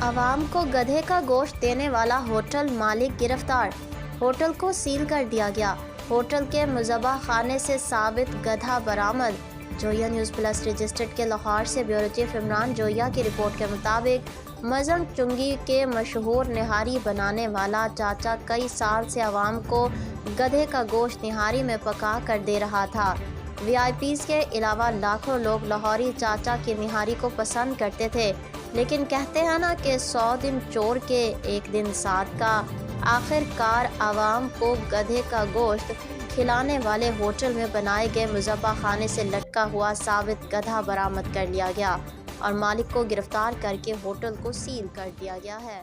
عوام کو گدھے کا گوشت دینے والا ہوٹل مالک گرفتار، ہوٹل کو سیل کر دیا گیا۔ ہوٹل کے مذبح خانے سے ثابت گدھا برآمد۔ جویا نیوز پلس رجسٹرڈ کے لاہور سے بیورو چیف عمران جویا کی رپورٹ کے مطابق مزن چنگی کے مشہور نہاری بنانے والا چاچا کئی سال سے عوام کو گدھے کا گوشت نہاری میں پکا کر دے رہا تھا۔ وی آئی پیز کے علاوہ لاکھوں لوگ لاہوری چاچا کی نہاری کو پسند کرتے تھے، لیکن کہتے ہیں نا کہ 100 دن چور کے ایک دن ساتھ کا۔ آخر کار عوام کو گدھے کا گوشت کھلانے والے ہوٹل میں بنائے گئے مذبح خانے سے لٹکا ہوا ثابت گدھا برآمد کر لیا گیا اور مالک کو گرفتار کر کے ہوٹل کو سیل کر دیا گیا ہے۔